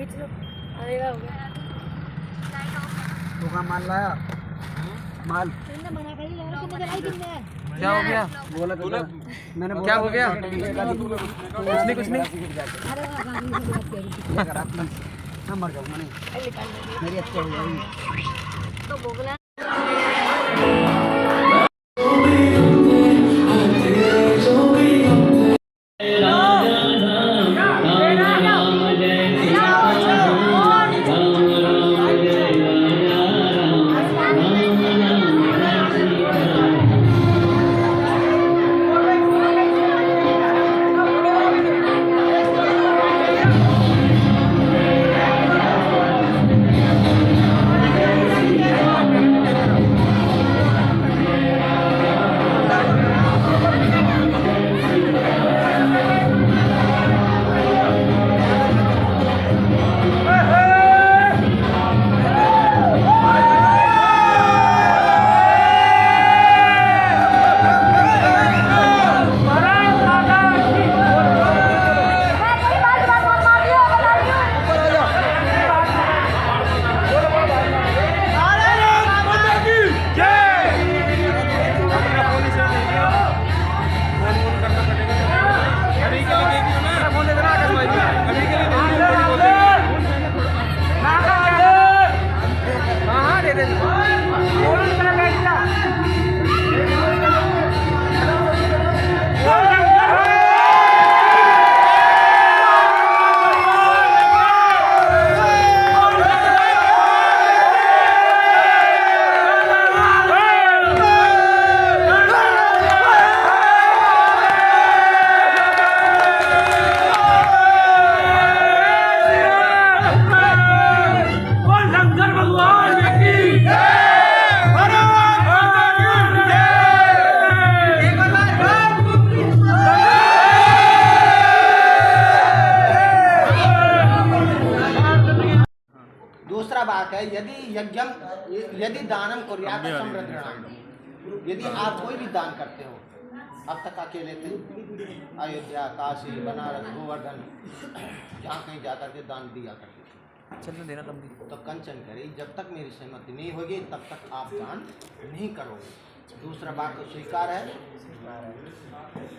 खींच लो, आएगा हो गया। तो का माल लाया माल मना कर लो, तुमने लाई कितने? क्या हो गया? बोला तो मैंने क्या हो गया? कुछ नहीं अरे वाह, गाड़ी की बात कर रही थी। मैं मर जाऊंगा नहीं मेरी अच्छी हो जाएगी तो बोला दूसरा बात है यदि दानम कुर्यात समृद्धि, यदि आप कोई भी दान करते हो, अब तक अकेले थे, अयोध्या, काशी, बनारस, गोवर्धन, जहाँ कहीं जा करके दान दिया करते थे, चलने देना तुम भी। तो कंचन करे जब तक मेरी सहमति नहीं होगी तब तक आप दान नहीं करोगे। दूसरा बात तो स्वीकार है।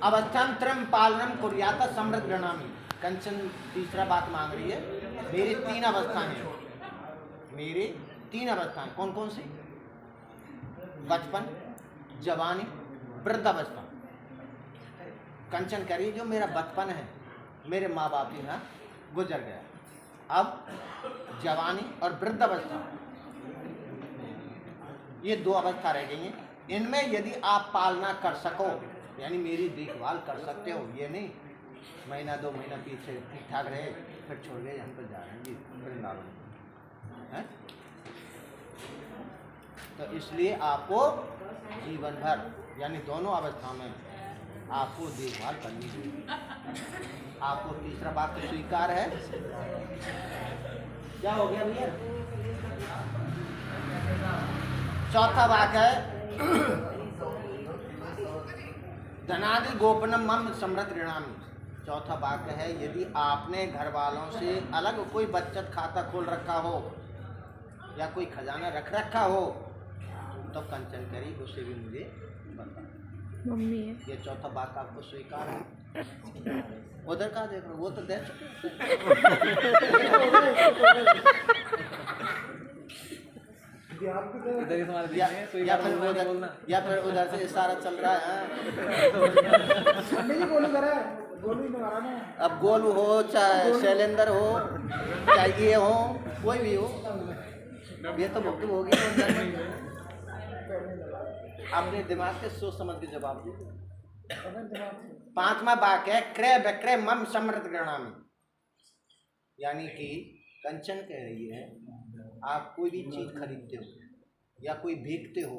अब अत्यंतरम पालनम कुर्यात समृद्ध गृणामी, कंचन तीसरा बात मांग रही है। मेरी तीन अवस्थाएं हैं, मेरी तीन अवस्थाएं कौन कौन सी? बचपन, जवानी, वृद्धावस्था। कंचन कह रही जो मेरा बचपन है, मेरे माँ बाप ही ना गुजर गया, अब जवानी और वृद्धावस्था, ये दो अवस्था रह गई हैं। इनमें यदि आप पालना कर सको, यानी मेरी देखभाल कर सकते हो, ये नहीं महीना 2 महीना पीछे ठीक ठाक रहे फिर छोड़ गए, हम तो जा रहे हैं जी वृंदावन है। तो इसलिए आपको जीवन भर यानी दोनों अवस्था में आपको देखभाल करनी होगी। आपको तीसरा बात तो स्वीकार है। क्या हो गया भैया? चौथा बात है धनादि गोपनम मम समृद्ध ऋणामी। चौथा वाक्य है यदि आपने घर वालों से अलग कोई बचत खाता खोल रखा हो या कोई खजाना रख रखा हो तो कंचन करी उसे भी मुझे बता। मम्मी है ये चौथा वाक्य आपको स्वीकार है। उधर का देख रहे वो तो दे चुके या फिर उधर से इशारा चल रहा है। अब गोलू हो चाहे शैलेंद्र हो चाहे ये हो कोई भी हो, ये तो मुक्त होगी। अपने दिमाग के सोच समझ के जवाब दीजिए। पांचवा वाक्य है क्रय विक्रय मम समृद्ध गृणामी, यानी कि कंचन कह रही है आप कोई भी चीज खरीदते हो या कोई बेचते हो,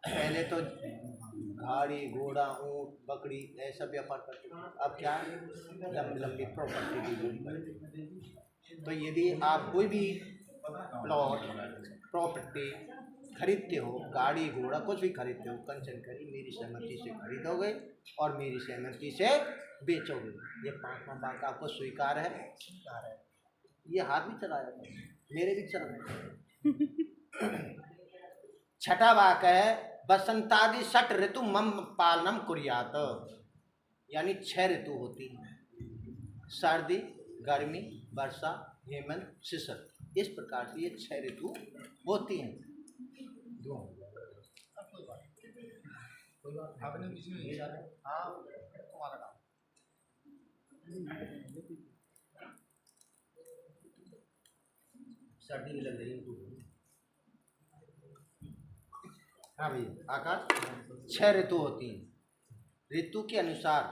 पहले तो गाड़ी घोड़ा ऊँट बकरी ऐसा व्यापार करते हो, अब क्या लंबी लंबी प्रॉपर्टी। तो यदि आप कोई भी प्लॉट प्रॉपर्टी खरीदते हो, गाड़ी घोड़ा कुछ भी खरीदते हो, कंचन करी मेरी सहमति से खरीदोगे और मेरी सहमति से बेचोगे। ये पांचवा वाक्य आपको स्वीकार है। ये हाथ भी चलाया था, मेरे भी चला। छठा वाक्य है बसंतादि षट ऋतु मम पालनम कुर्यात, यानी 6 ऋतु होती हैं, सर्दी, गर्मी, वर्षा, हेमंत, शिशिर। इस प्रकार से ये 6 ऋतु होती हैं। सर्दी भी लग रही है। हाँ भैया आकाश, 6 ऋतु होती हैं। ऋतु के अनुसार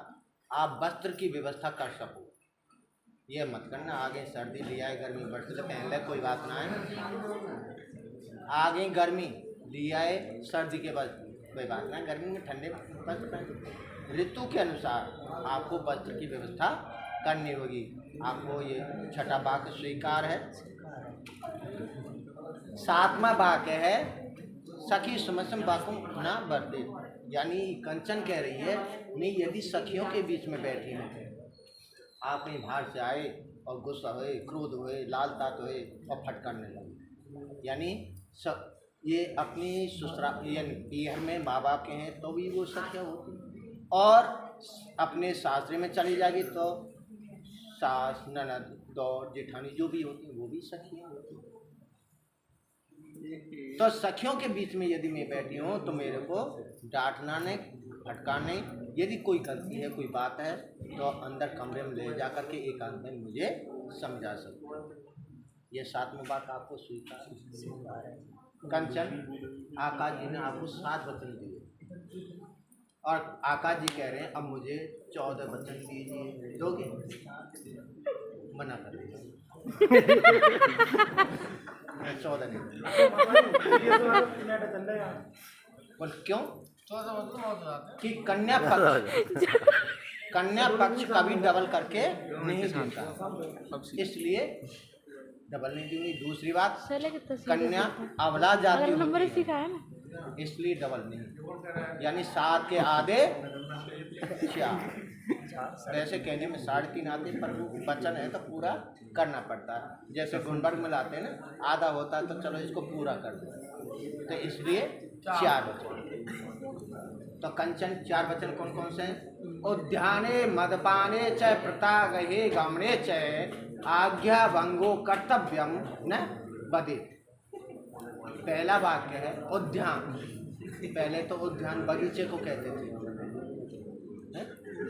आप वस्त्र की व्यवस्था कर सको। ये मत करना आगे सर्दी लिया है गर्मी वस्त्र पहन ले, कोई बात ना है। आगे गर्मी लिया है सर्दी के बाद कोई बात ना, गर्मी में ठंडे वस्त्र पहन। ऋतु के अनुसार आपको वस्त्र की व्यवस्था करनी होगी। आपको ये छठा वाक्य स्वीकार है। 7वां वाक्य है सखी समसम बाकुम ना बरते, यानी कंचन कह रही है नहीं, यदि सखियों के बीच में बैठी हैं, आप कहीं बाहर से आए और गुस्सा हुए, क्रोध हुए, लाल तात हुए और फटकारने लगे, यानी ये अपनी ससुराल पीहर में माँ बाप के हैं तो भी वो सखियाँ होती, और अपने सासरे में चली जाएगी तो सास, ननद, दौड़, जेठानी जो भी होती हैं वो भी सखियाँ होती हैं। तो सखियों के बीच में यदि मैं बैठी हूँ तो मेरे को डांटना नहीं, फटकारना नहीं। यदि कोई गलती है, कोई बात है तो अंदर कमरे में ले जा करके एकांत में मुझे समझा सकते हैं। ये 7वां बात आपको स्वीकार है। कंचन आकाश जी ने आपको 7 वचन दिए और आकाश जी कह रहे हैं अब मुझे 14 वचन दीजिए, दोगे? मना कर दिया। 14 नहीं। बोल क्यों? कि कन्या पक्ष कभी डबल करके नहीं देता, इसलिए डबल नहीं दूंगी। दूसरी बात, कन्या अबला जाति नंबर सीखा है ना, इसलिए डबल नहीं, यानी 7 के आधे 4। वैसे कहने में 3.5 आते, पर वचन है तो पूरा करना पड़ता है। जैसे गुणवर्ग में लाते हैं ना, आधा होता है तो चलो इसको पूरा कर दो, तो इसलिए 4 वचन। तो कंचन 4 वचन कौन कौन से हैं? उद्याने मदपाने च प्रतागहे गमने च आज्ञा भंगो कर्तव्यम न बदे। पहला वाक्य है उद्यान। पहले तो उद्यान बगीचे को कहते थे,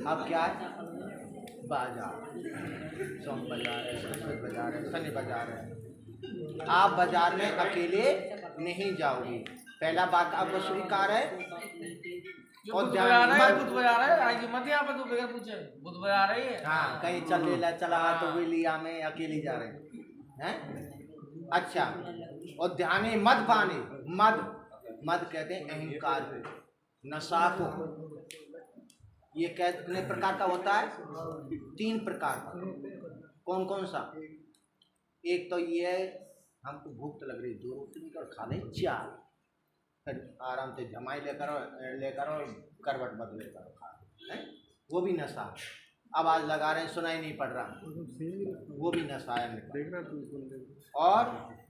अब क्या है? बाजार, सोम बाजार है, संस्कृत बाजार है, शनि बाजार है। आप बाजार में अकेले नहीं जाओगी। पहला बात आपको स्वीकार है। बुध बाजार है, आज मत यहाँ पर तो बगैर पूछे बुध बाजार है। हाँ, कहीं चला तो भी लिया में अकेले जा रहे हैं। अच्छा, और ध्याने मद पाने, मद कहते हैं अहंकार को, नशा को। ये कितने प्रकार का होता है? 3 प्रकार का। कौन कौन सा? एक तो ये है हमको भूख तो लग रही, 2 रोटी और खा लें 4, फिर आराम से जमाई लेकर और करवट बदले कर खा, वो भी नशा। आवाज़ लगा रहे हैं, सुनाई नहीं पड़ रहा, वो भी नशा है। और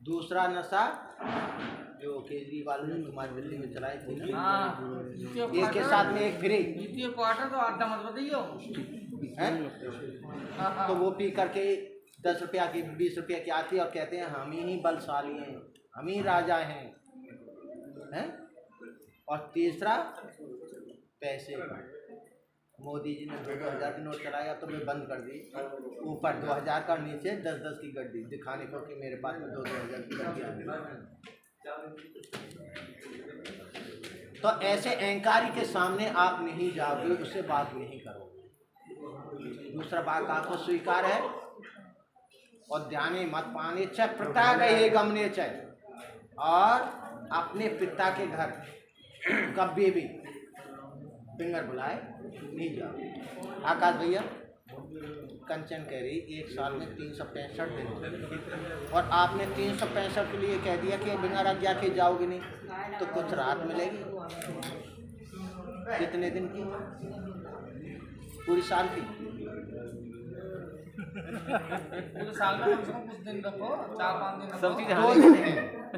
दूसरा नशा जो केजरीवाल ने तुम्हारी दिल्ली में चलाई थी ना, एक के साथ में एक फ्री, क्वार्टर तो आधा मत बताइयो है, तो वो पी करके 10 रुपया की 20 रुपया की आती है और कहते हैं हम ही बलशाली हैं, हम ही राजा हैं। और तीसरा पैसे का। मोदी जी ने 2,000 की नोट चलाया तो मैं बंद कर दी, ऊपर 2,000 का, नीचे 10-10 की गड्डी दिखाने को कि मेरे पास में 2,000 की गड्डी आ गई। तो ऐसे अहंकारी के सामने आप नहीं जाओगे, उससे बात नहीं करोगे। दूसरा बात आपको स्वीकार है। और ध्याने मत पाने च प्रता गए गमने च, और अपने पिता के घर कभी भी फिंगर बुलाए नहीं जाओ। आकाश भैया, कंचन कह रही 1 साल में 365 दिन, और आपने 365 के लिए कह दिया कि बिना आज्ञा के जाओगे नहीं, तो कुछ रात मिलेगी। कितने दिन की? पूरी साल की। पूरे साल में कम से कम कुछ दिन रखो, 4-5 दिन सब चीज़ 2 दिन है।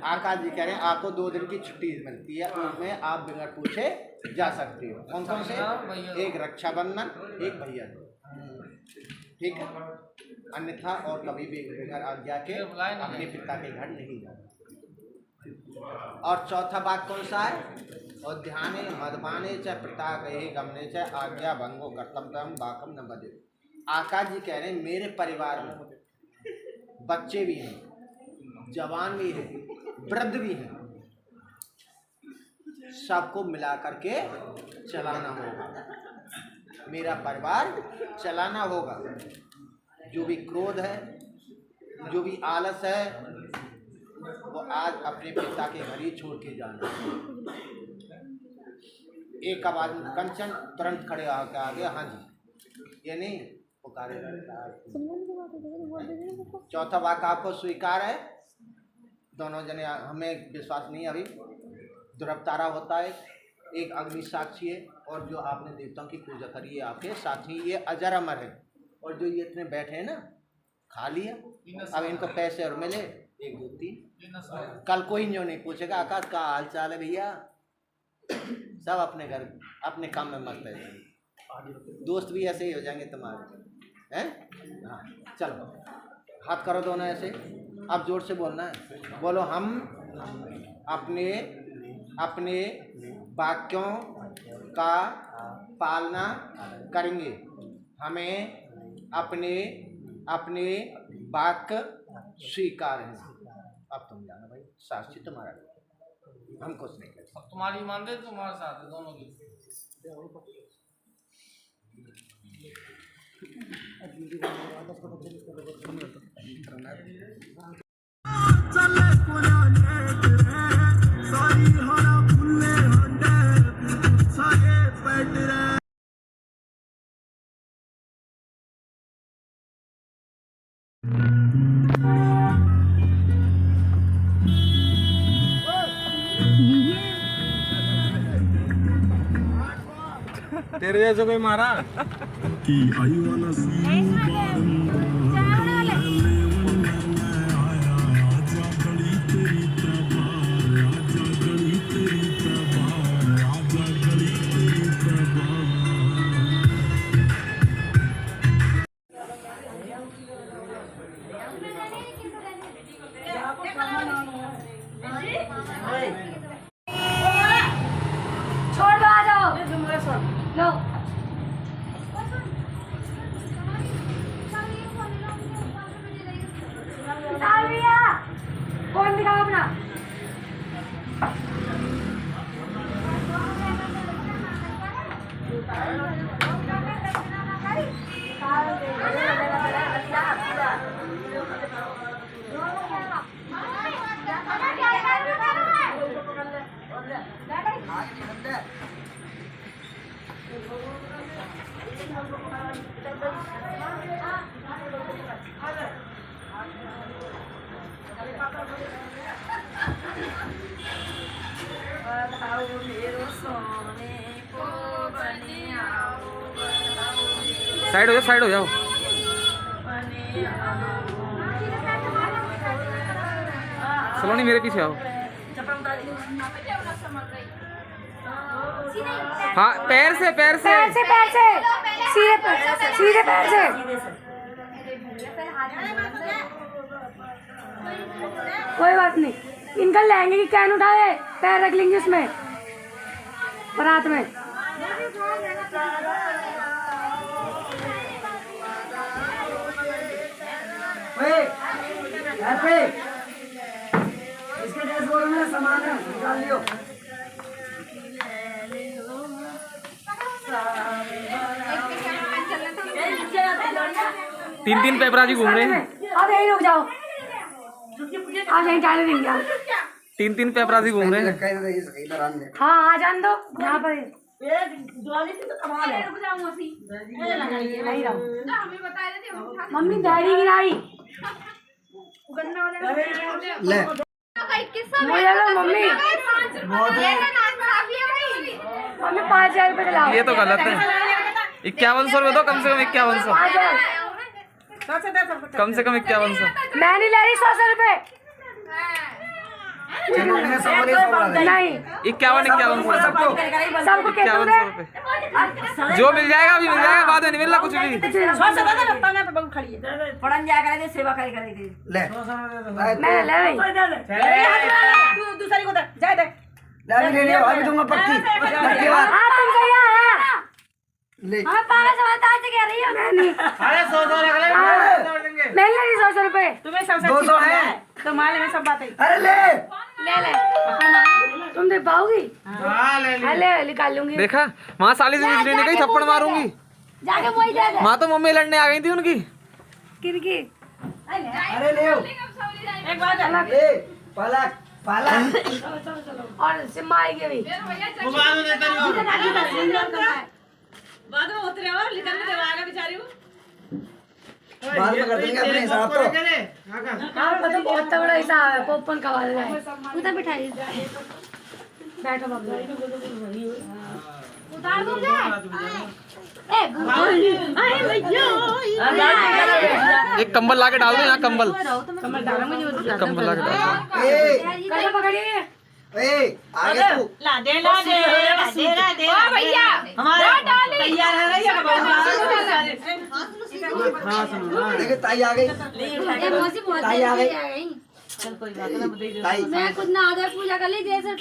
आकाश जी कह रहे हैं आपको 2 दिन की छुट्टी मिलती है, उसमें आप बिना पूछे जा सकते हो। कौन कौन से? एक रक्षाबंधन, एक भैया दूज, ठीक है। अन्यथा और कभी भी बगैर आज्ञा के अपने पिता के घर नहीं जाना। और चौथा बात कौन सा है? उद्याने मदपाने च पिता कहे गमने च आज्ञा भंगो कर्तव्यम बाकम न बदे। आकाश जी कह रहे हैं मेरे परिवार में बच्चे भी हैं, जवान भी हैं, वृद्ध भी हैं, सबको मिला करके चलाना होगा। मेरा परिवार चलाना होगा। जो भी क्रोध है, जो भी आलस है, वो आज अपने पिता के घर ही छोड़ के जाना। एक आवाज में कंचन तुरंत खड़े होकर आ गया, हाँ जी, ये नहीं पुकारे। चौथा वाक्य आपको स्वीकार है? दोनों जने, हमें विश्वास नहीं अभी। ध्रुव तारा होता है, एक अग्नि साक्षी है, और जो आपने देवताओं की पूजा करी है आपके साथी, ये अजर अमर है। और जो ये इतने बैठे हैं ना, खा लिया, अब इनको पैसे और मिले 1 2 3। कल कोई जो नहीं पूछेगा आकाश का हाल चाल है भैया, सब अपने घर अपने काम में मस्त है। दोस्त भी ऐसे ही हो जाएंगे तुम्हारे, हैं? हाँ, चलो हाथ करो दोनों ऐसे। अब जोर से बोलना है, बोलो हम अपने अपने वाक्यों का पालना करेंगे। हमें अपने अपने वाक्य स्वीकार है। अब तुम जाना भाई, साक्षी तुम्हारा, हम कुछ नहीं करते। तुम्हारी ईमानदारी तुम्हारे साथ है दोनों की। तेरे जैसे कोई मारा छोड़ दो, आ जाओ लो। कौन दिखाओ अपना? साइड हो जाओ, साइड हो जाओ। सलोनी मेरे पीछे आओ। हाँ, पैर से पैर से सीधे पैर से। कोई बात नहीं, इनका लहंगे की कैन उठाए, पैर रख लेंगे उसमें बारात में। इसके ड्रेस बोर्ड में सामान है, निकाल लियो। तीन तीन पेपराजी घूम रहे हैं। अब यहीं रुक जाओ, आप यहीं जाने देंगे आप। तीन तीन पेपराजी घूम रहे हैं। हाँ, आ जान दो यहाँ पर। मम्मी डैडी की नारी ले मम्मी 5,000 रुपए दिलाओ। ये तो गलत है। 5100 रुपये दो कम से कम, 5100। कम से कम 5100। मैं नहीं ले रही 100 रुपए। इन्होंने 100 बोला नहीं 5100 सबको 5100 रुपए जो मिल जाएगा अभी मिल जाएगा, बाद में नहीं मिलना कुछ भी। पढ़न जाया करे सेवा करे करेगी ले मैं ले रही दूसरी को दे जाए दे ले ले अभी दूंगा पक्की पक्की बात हाँ तुम सही है ले हाँ 500 से कह रही हो मैं नहीं अरे 100 रख ले मैं ले रही 100 रुपए तुम्हें सबसे 200 है तो माले में सब बातें अरे ले ले ले तुम दे पाओगी हाँ ले हाँ ले निकाल लूंगी देखा वहाँ साली से बिजली नहीं गई, थप्पड़ मारूंगी। जाके वही दे दे वहाँ तो मम्मी लड़ने आ गई थी उनकी। किनकी अरे ले एक बात है ले पालक पालक और सिम्मा आएगी अभी मोबाइल में देता नहीं बाद में उतरे और लिखन में देवागा बेचारी हूं बाद में कर देंगे अपने हिसाब तो हाँ मतलब बहुत तगड़ा हिसाब है पॉपकॉर्न खवा दे उधर बिठाई बैठो बाबू उतार दो क्या एक कंबल ला के डाल दो यहाँ, कंबल कंबल ला के डाल दो। कैसे पकड़िए ए आगे तू ला दे भैया हमारा तैयार है भैया देखो ताई आ गई ताई आ गई चल कोई बात ना ताई मैं खुद ना आदर पूजा कर ली देर से